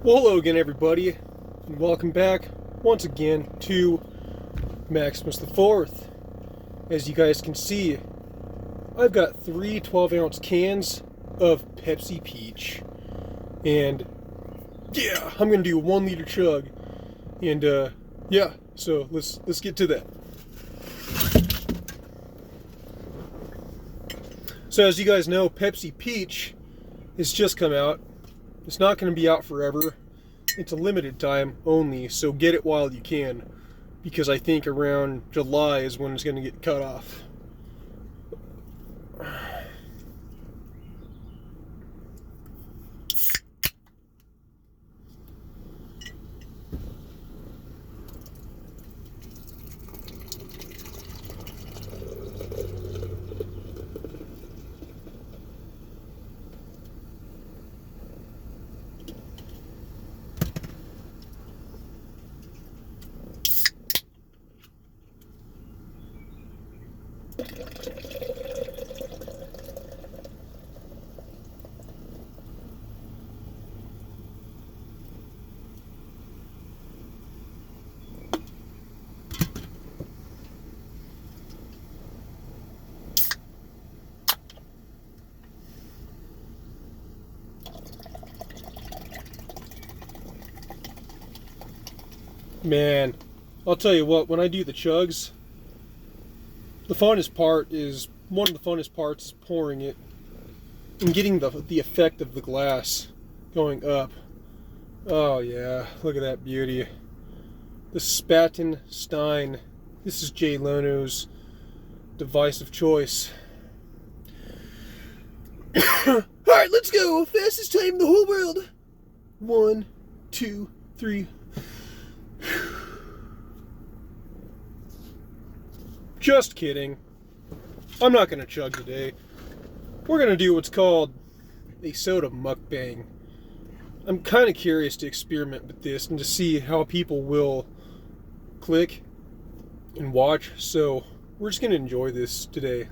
Well, hello again, everybody, and welcome back once again to Maximus the Fourth. As you guys can see, I've got three 12-ounce cans of Pepsi Peach, and yeah, I'm gonna do a 1 liter chug, and yeah, so let's get to that. So as you guys know, Pepsi Peach has just come out. It's not going to be out forever. It's a limited time only, so get it while you can, because I think around July is when it's going to get cut off. Man, I'll tell you what, when I do the chugs, the funnest part is, one of the funnest parts is pouring it and getting the effect of the glass going up. Oh yeah, look at that beauty. The Spaten Stein. This is Jay Leno's device of choice. Alright, let's go! Fastest time in the whole world! 1, 2, 3. Just kidding. I'm not going to chug today. We're going to do what's called a soda mukbang. I'm kind of curious to experiment with this and to see how people will click and watch. So we're just going to enjoy this today.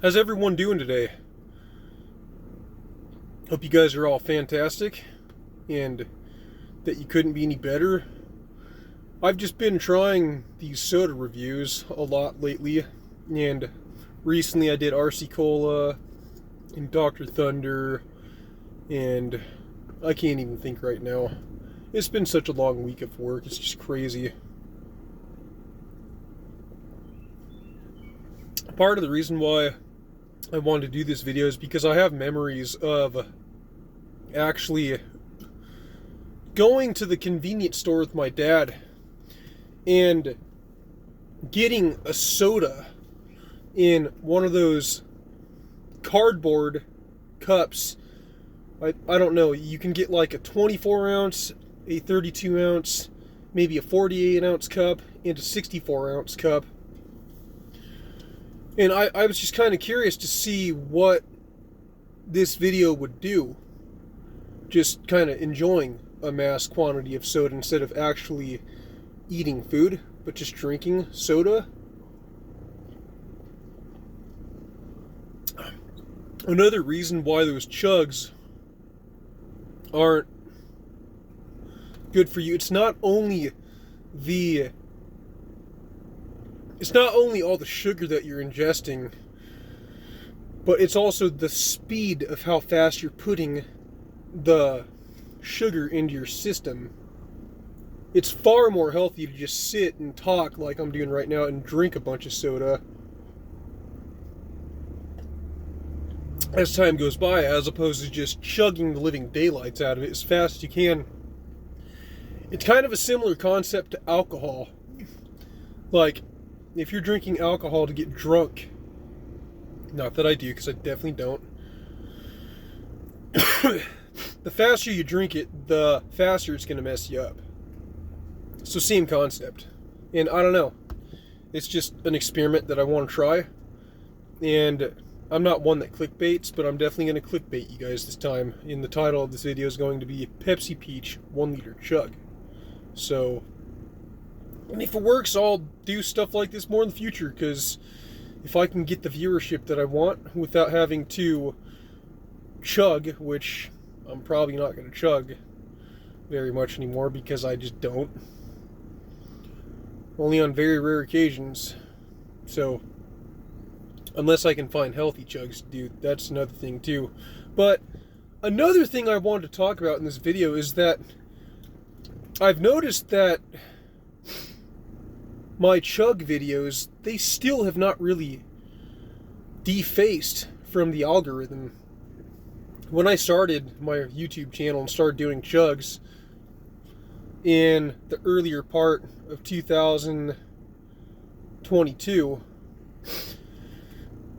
How's everyone doing today? Hope you guys are all fantastic and that you couldn't be any better. I've just been trying these soda reviews a lot lately, and recently I did RC Cola and Dr. Thunder, and I can't even think right now. It's been such a long week of work, it's just crazy. Part of the reason why I wanted to do this video is because I have memories of actually going to the convenience store with my dad and getting a soda in one of those cardboard cups. I don't know, you can get like a 24 ounce, a 32 ounce, maybe a 48 ounce cup, and a 64 ounce cup. And I was just kind of curious to see what this video would do. Just kind of enjoying a mass quantity of soda instead of actually eating food, but just drinking soda. Another reason why those chugs aren't good for you, it's not only all the sugar that you're ingesting, but it's also the speed of how fast you're putting the sugar into your system. It's far more healthy to just sit and talk like I'm doing right now and drink a bunch of soda as time goes by, as opposed to just chugging the living daylights out of it as fast as you can. It's kind of a similar concept to alcohol. Like, if you're drinking alcohol to get drunk, not that I do, because I definitely don't, the faster you drink it, the faster it's going to mess you up. So same concept. And I don't know, it's just an experiment that I want to try. And I'm not one that clickbaits, but I'm definitely going to clickbait you guys this time. And the title of this video is going to be Pepsi Peach 1 liter chug. So, and if it works, I'll do stuff like this more in the future, because if I can get the viewership that I want without having to chug, which I'm probably not going to chug very much anymore because I just don't. Only on very rare occasions. So, unless I can find healthy chugs to do, that's another thing too. But another thing I wanted to talk about in this video is that I've noticed that my chug videos, they still have not really defaced from the algorithm. When I started my YouTube channel and started doing chugs in the earlier part of 2022,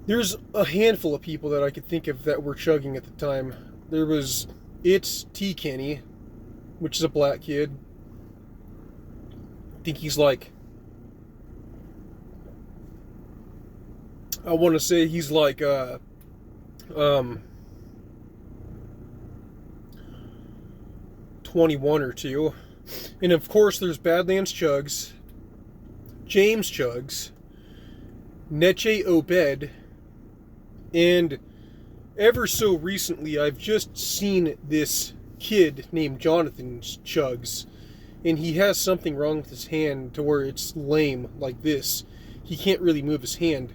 there's a handful of people that I could think of that were chugging at the time. There was It's T. Kenny, which is a black kid. I think he's like, I want to say he's like 21 or 2. And of course there's Badlands Chugs, James Chugs, Neche Obed, and ever so recently I've just seen this kid named Jonathan Chugs, and he has something wrong with his hand to where it's lame like this. He can't really move his hand.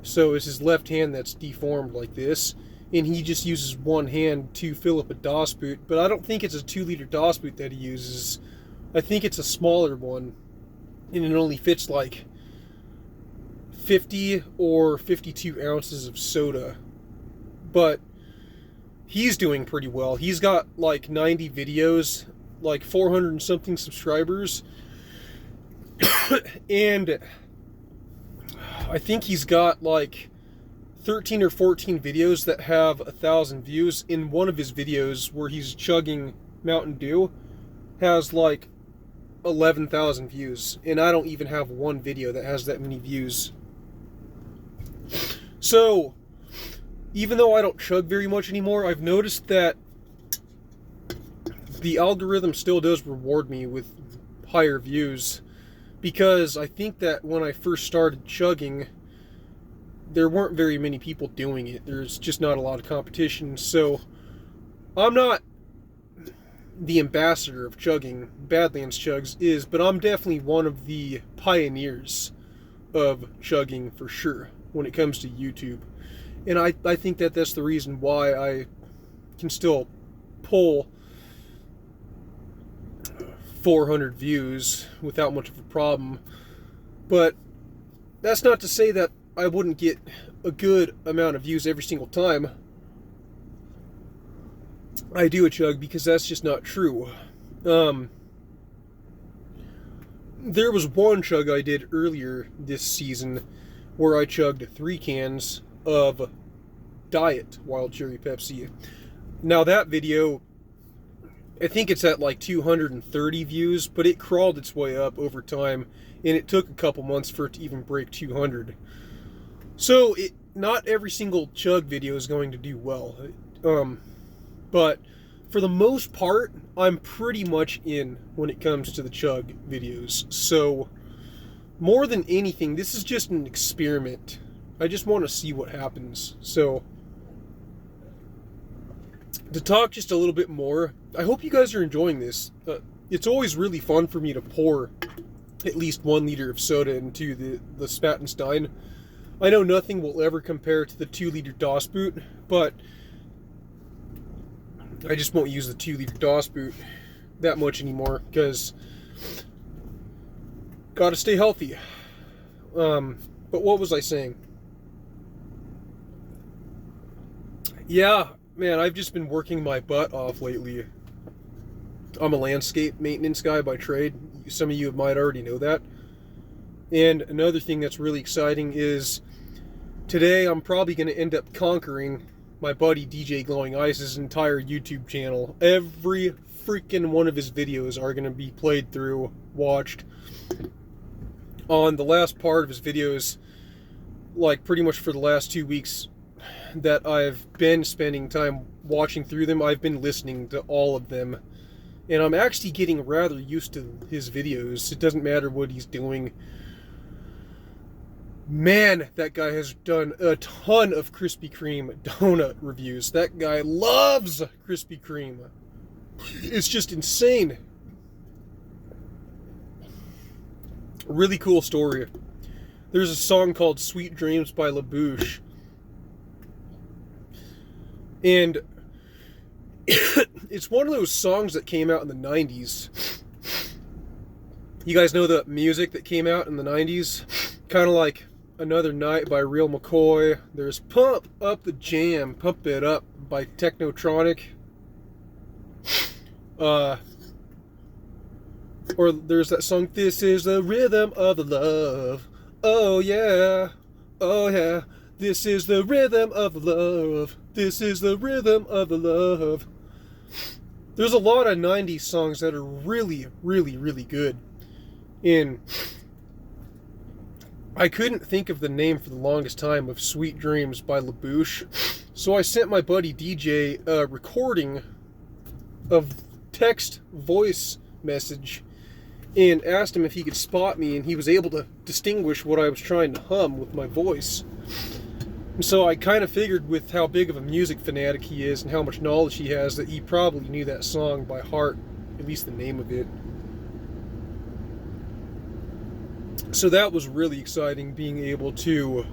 So it's his left hand that's deformed like this, and he just uses one hand to fill up a DOS boot, but I don't think it's a 2-liter DOS boot that he uses. I think it's a smaller one, and it only fits like 50 or 52 ounces of soda. But he's doing pretty well. He's got like 90 videos, like 400 and something subscribers, and I think he's got like 13 or 14 videos that have 1,000 views. In one of his videos where he's chugging Mountain Dew has like 11,000 views, and I don't even have one video that has that many views. So even though I don't chug very much anymore, I've noticed that the algorithm still does reward me with higher views, because I think that when I first started chugging, there weren't very many people doing it. There's just not a lot of competition. So I'm not the ambassador of chugging. Badlands Chugs is, but I'm definitely one of the pioneers of chugging for sure when it comes to YouTube. And I think that that's the reason why I can still pull 400 views without much of a problem. But that's not to say that I wouldn't get a good amount of views every single time I do a chug, because that's just not true. There was one chug I did earlier this season where I chugged 3 cans of Diet Wild Cherry Pepsi. Now that video, I think it's at like 230 views, but it crawled its way up over time, and it took a couple months for it to even break 200. So not every single chug video is going to do well. But for the most part, I'm pretty much in when it comes to the chug videos. So more than anything, this is just an experiment. I just want to see what happens. So to talk just a little bit more, I hope you guys are enjoying this. It's always really fun for me to pour at least 1 liter of soda into the Spat & Stein. I know nothing will ever compare to the 2-liter DOS boot, but I just won't use the 2-liter DOS boot that much anymore, because gotta stay healthy. But what was I saying? Yeah, man, I've just been working my butt off lately. I'm a landscape maintenance guy by trade. Some of you might already know that. And another thing that's really exciting is today I'm probably going to end up conquering my buddy DJ Glowing Ice's entire YouTube channel. Every freaking one of his videos are going to be played through, watched. On the last part of his videos, like pretty much for the last 2 weeks that I've been spending time watching through them, I've been listening to all of them. And I'm actually getting rather used to his videos. It doesn't matter what he's doing. Man, that guy has done a ton of Krispy Kreme donut reviews. That guy loves Krispy Kreme. It's just insane. Really cool story. There's a song called Sweet Dreams by LaBouche. And it's one of those songs that came out in the 90s. You guys know the music that came out in the 90s? Kind of like Another Night by Real McCoy. There's Pump Up the Jam, Pump It Up by Technotronic. Or there's that song, This Is the Rhythm of the Love. Oh yeah, oh yeah. This is the rhythm of the love. This is the rhythm of the love. There's a lot of 90s songs that are really, really, really good. And I couldn't think of the name for the longest time of Sweet Dreams by LaBouche. So I sent my buddy DJ a recording of text voice message and asked him if he could spot me, and he was able to distinguish what I was trying to hum with my voice. And so I kind of figured, with how big of a music fanatic he is and how much knowledge he has, that he probably knew that song by heart, at least the name of it. So that was really exciting, being able to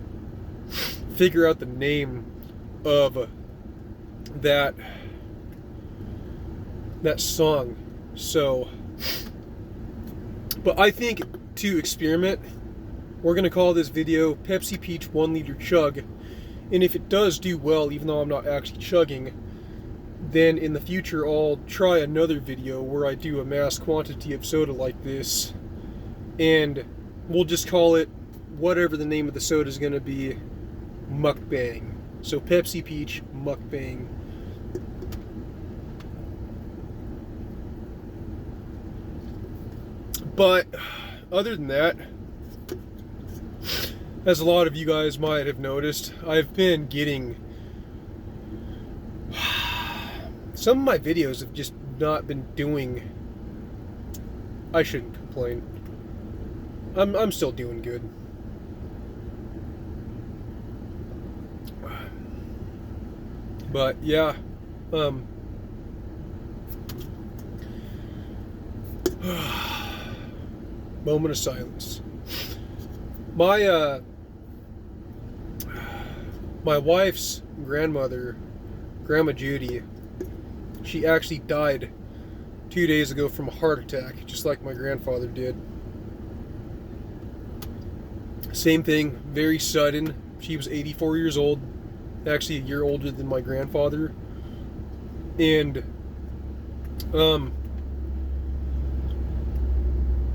figure out the name of that song. So, but I think, to experiment, we're going to call this video Pepsi Peach 1 liter chug. And if it does do well, even though I'm not actually chugging, then in the future I'll try another video where I do a mass quantity of soda like this, and we'll just call it, whatever the name of the soda is going to be, Mukbang. So Pepsi Peach Mukbang. But other than that, as a lot of you guys might have noticed, I've been getting... some of my videos have just not been doing... I shouldn't complain. I'm still doing good. But yeah, moment of silence. My wife's grandmother, Grandma Judy, she actually died 2 days ago from a heart attack, just like my grandfather did. Same thing, very sudden. She was 84 years old, actually a year older than my grandfather. And,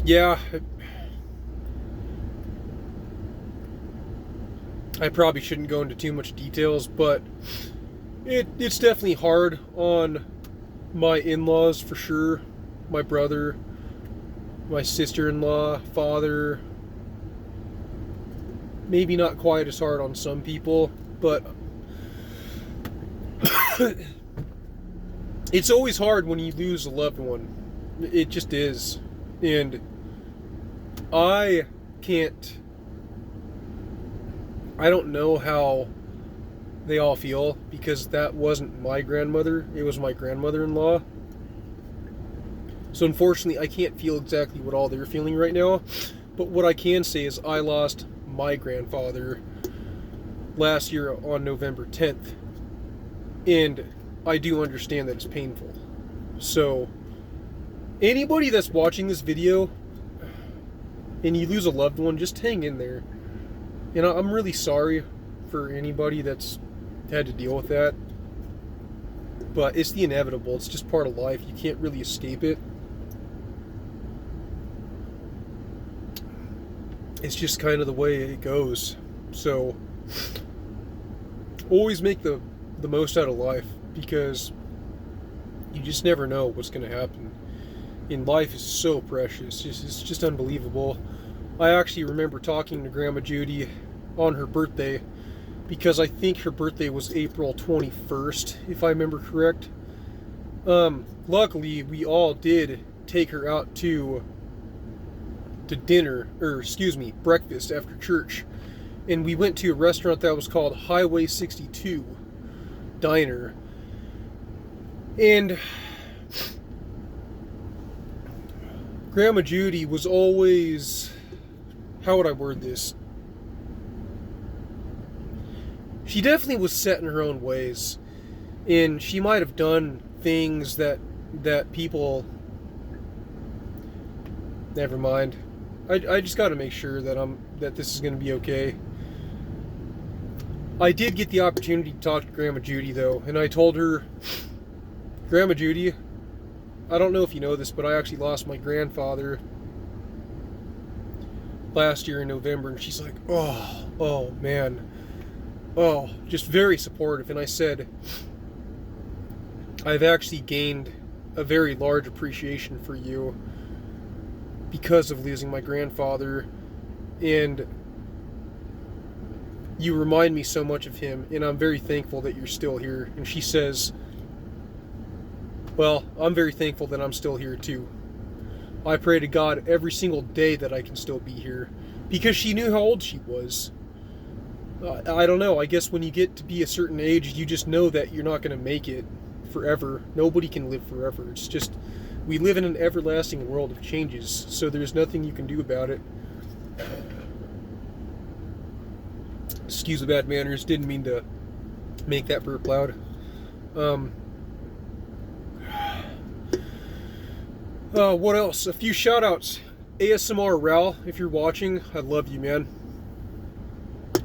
yeah, I probably shouldn't go into too much details, but it's definitely hard on my in-laws for sure. My brother, my sister-in-law, father. Maybe not quite as hard on some people, but it's always hard when you lose a loved one. It just is. And I don't know how they all feel, because that wasn't my grandmother, it was my grandmother-in-law. So unfortunately, I can't feel exactly what all they're feeling right now. But what I can say is I lost my grandfather last year on November 10th. And I do understand that it's painful. So anybody that's watching this video and you lose a loved one, just hang in there. And I'm really sorry for anybody that's had to deal with that. But it's the inevitable. It's just part of life. You can't really escape it. It's just kind of the way it goes. So always make the most out of life, because you just never know what's going to happen. And life is so precious. It's just unbelievable. I actually remember talking to Grandma Judy on her birthday, because I think her birthday was April 21st, if I remember correct. Luckily, we all did take her out to dinner, or excuse me, breakfast after church. and we went to a restaurant that was called Highway 62 Diner. And Grandma Judy was always, how would I word this? She definitely was set in her own ways, and she might have done things that people, never mind. I just got to make sure that this is going to be okay. I did get the opportunity to talk to Grandma Judy though, and I told her, Grandma Judy, I don't know if you know this, but I actually lost my grandfather last year in November. And she's like, oh man, just very supportive. And I said, I've actually gained a very large appreciation for you because of losing my grandfather, and you remind me so much of him, and I'm very thankful that you're still here. And she says, well, I'm very thankful that I'm still here too. I pray to God every single day that I can still be here, because she knew how old she was. I don't know, I guess when you get to be a certain age, you just know that you're not going to make it forever. Nobody can live forever. It's just, we live in an everlasting world of changes, so there's nothing you can do about it. Excuse the bad manners, didn't mean to make that burp loud. What else? A few shout outs. ASMR Ral, if you're watching, I love you, man.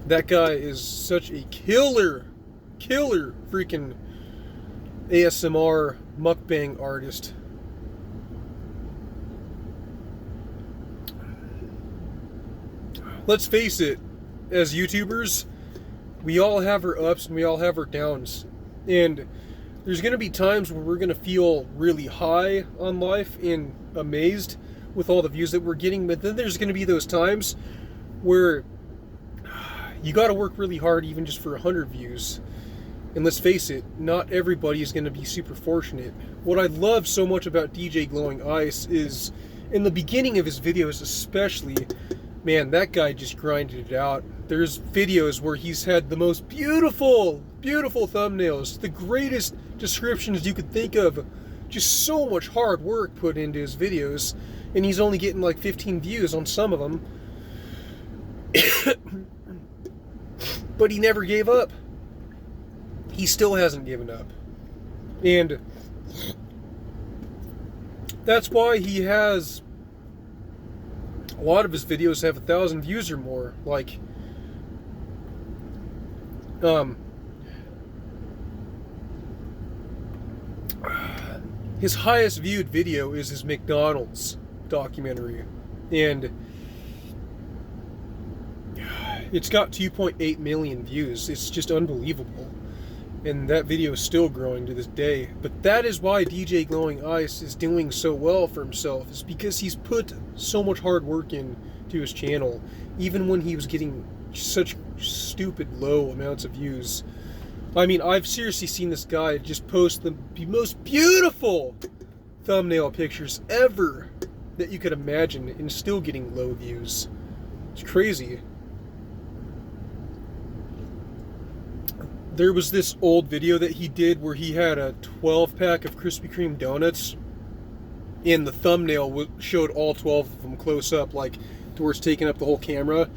That guy is such a killer freaking ASMR mukbang artist. Let's face it, as YouTubers, we all have our ups and we all have our downs. And there's going to be times where we're going to feel really high on life and amazed with all the views that we're getting. But then there's going to be those times where you got to work really hard even just for 100 views. And let's face it, not everybody is going to be super fortunate. What I love so much about DJ Glowing Ice is, in the beginning of his videos especially, man, that guy just grinded it out. There's videos where he's had the most beautiful thumbnails, the greatest descriptions you could think of, just so much hard work put into his videos, and he's only getting like 15 views on some of them. But he never gave up. He still hasn't given up. And that's why he has, a lot of his videos have 1,000 views or more. Like, his highest viewed video is his McDonald's documentary, and it's got 2.8 million views. It's just unbelievable, and that video is still growing to this day. But that is why DJ Glowing Ice is doing so well for himself, is because he's put so much hard work into his channel, even when he was getting such stupid low amounts of views. I mean, I've seriously seen this guy just post the most beautiful thumbnail pictures ever that you could imagine and still getting low views. It's crazy. There was this old video that he did where he had a 12-pack of Krispy Kreme donuts, and the thumbnail showed all 12 of them close up, like to where it's taking up the whole camera.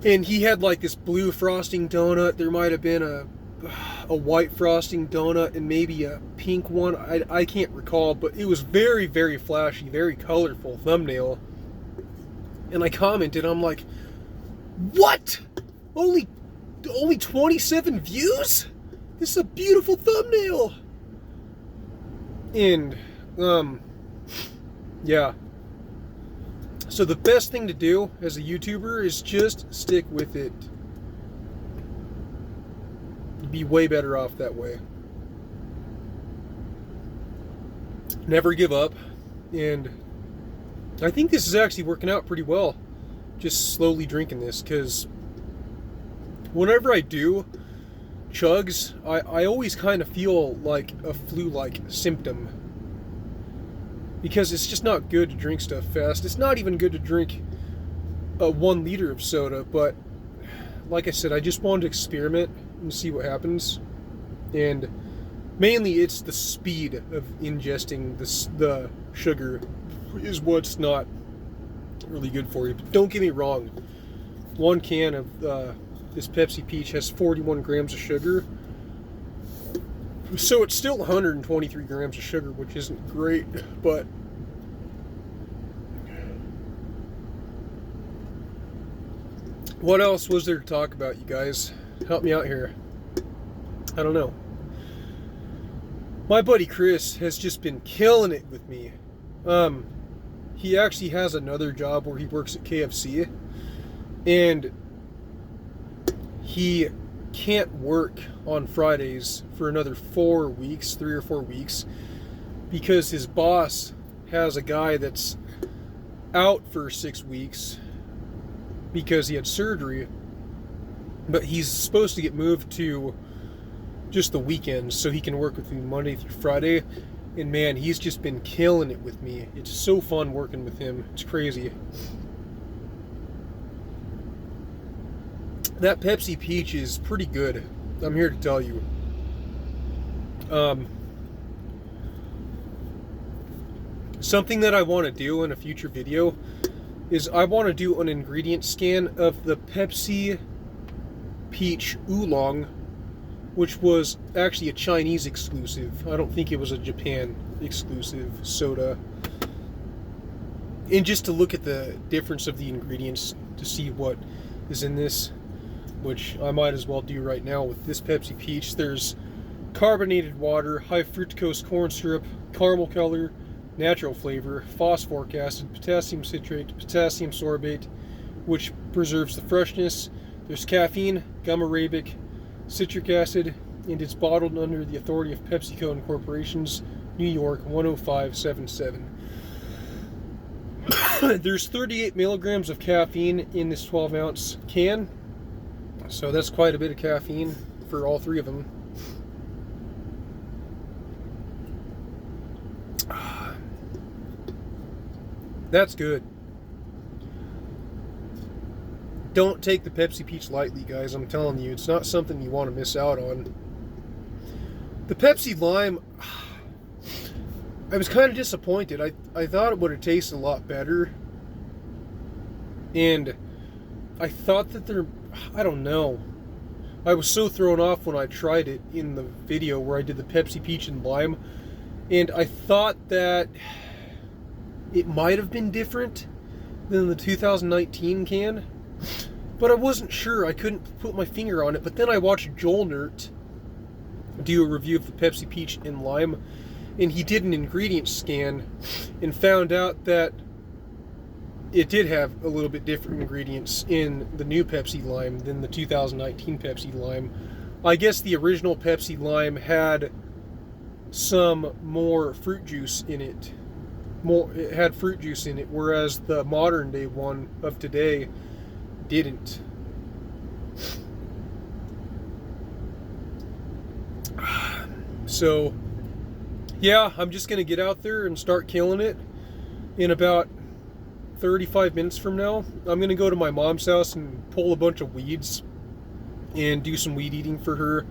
And he had like this blue frosting donut. There might have been a white frosting donut and maybe a pink one. I can't recall, but it was very, very flashy, very colorful thumbnail. And I commented, I'm like, what? Only 27 views? This is a beautiful thumbnail. And yeah. So the best thing to do as a YouTuber is just stick with it. You'd be way better off that way. Never give up. And I think this is actually working out pretty well. Just slowly drinking this, because whenever I do chugs, I always kind of feel like a flu-like symptom. Because it's just not good to drink stuff fast. It's not even good to drink 1 liter of soda, but like I said, I just wanted to experiment and see what happens. And mainly it's the speed of ingesting the sugar is what's not really good for you. But don't get me wrong, one can of this Pepsi Peach has 41 grams of sugar. So it's still 123 grams of sugar, which isn't great, but what else was there to talk about, you guys? Help me out here. I don't know. My buddy Chris has just been killing it with me. He actually has another job where he works at KFC, and he can't work on Fridays for another 4 weeks, 3 or 4 weeks, because his boss has a guy that's out for 6 weeks because he had surgery, but he's supposed to get moved to just the weekends so he can work with me Monday through Friday. And man, he's just been killing it with me. It's so fun working with him. It's crazy. That Pepsi Peach is pretty good. I'm here to tell you. Something that I want to do in a future video is I want to do an ingredient scan of the Pepsi Peach Oolong, which was actually a Chinese exclusive. I don't think it was a Japan exclusive soda. And just to look at the difference of the ingredients to see what is in this, which I might as well do right now with this Pepsi Peach. There's carbonated water, high fructose corn syrup, caramel color, natural flavor, phosphoric acid, potassium citrate, potassium sorbate, which preserves the freshness. There's caffeine, gamma-arabic, citric acid, and it's bottled under the authority of PepsiCo Incorporation's New York 10577. There's 38 milligrams of caffeine in this 12-ounce can, so that's quite a bit of caffeine for all three of them. That's good. Don't take the Pepsi Peach lightly, guys. I'm telling you, it's not something you want to miss out on. The Pepsi Lime, I was kind of disappointed. I thought it would have tasted a lot better. And I thought that I don't know. I was so thrown off when I tried it in the video where I did the Pepsi Peach and Lime. And I thought that it might have been different than the 2019 can. But I wasn't sure. I couldn't put my finger on it. But then I watched Joel Nert do a review of the Pepsi Peach and Lime, and he did an ingredient scan and found out that it did have a little bit different ingredients in the new Pepsi Lime than the 2019 Pepsi Lime. I guess the original Pepsi Lime had some more fruit juice in it. It had fruit juice in it, whereas the modern day one of today didn't. So, yeah, I'm just going to get out there and start killing it. In about 35 minutes from now, I'm going to go to my mom's house and pull a bunch of weeds and do some weed eating for her.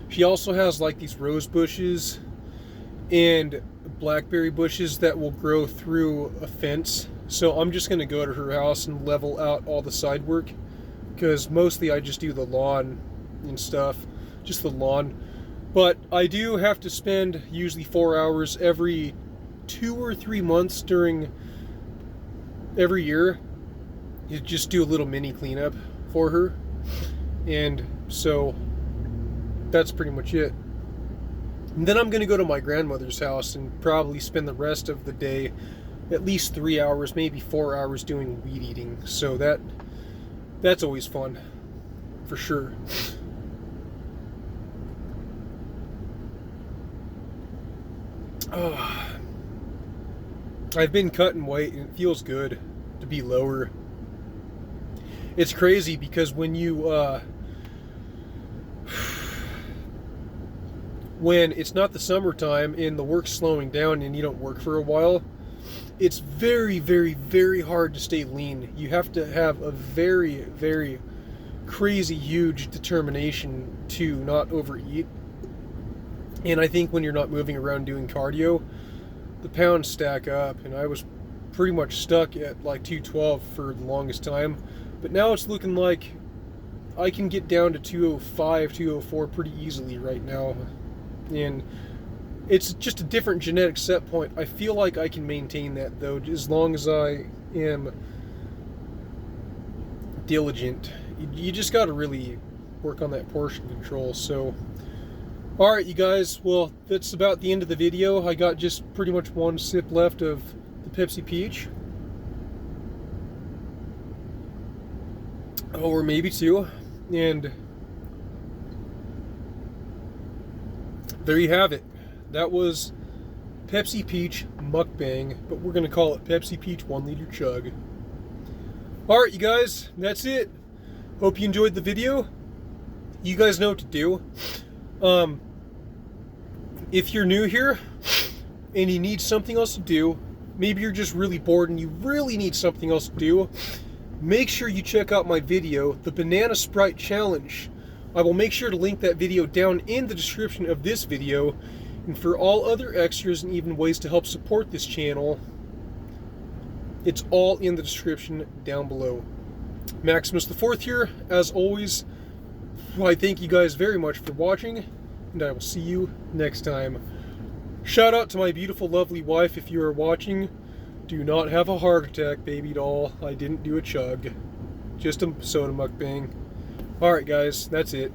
She also has like these rose bushes and blackberry bushes that will grow through a fence. So I'm just going to go to her house and level out all the side work, because mostly I just do the lawn and stuff, just the lawn. But I do have to spend usually 4 hours every 2 or 3 months during every year to just do a little mini cleanup for her. And so that's pretty much it. And then I'm going to go to my grandmother's house and probably spend the rest of the day, at least 3 hours, maybe 4 hours, doing weed eating. So that's always fun, for sure. I've been cutting weight and it feels good to be lower. It's crazy because when it's not the summertime and the work's slowing down and you don't work for a while, it's very, very, very hard to stay lean. You have to have a very, very crazy huge determination to not overeat. And I think when you're not moving around doing cardio, the pounds stack up, and I was pretty much stuck at like 212 for the longest time. But now it's looking like I can get down to 205, 204 pretty easily right now. And it's just a different genetic set point. I feel like I can maintain that though, as long as I am diligent. You just got to really work on that portion control. So, alright you guys, well, that's about the end of the video. I got just pretty much one sip left of the Pepsi Peach. Or maybe two. And there you have it. That was Pepsi Peach Mukbang, but we're going to call it Pepsi Peach 1 liter chug. Alright you guys, that's it. Hope you enjoyed the video. You guys know what to do. If you're new here and you need something else to do, maybe you're just really bored and you really need something else to do, make sure you check out my video, the Banana Sprite Challenge. I will make sure to link that video down in the description of this video. And for all other extras and even ways to help support this channel, it's all in the description down below. Maximus the Fourth here, as always. I thank you guys very much for watching, and I will see you next time. Shout out to my beautiful, lovely wife if you are watching. Do not have a heart attack, baby doll. I didn't do a chug. Just a soda mukbang. Alright guys, that's it.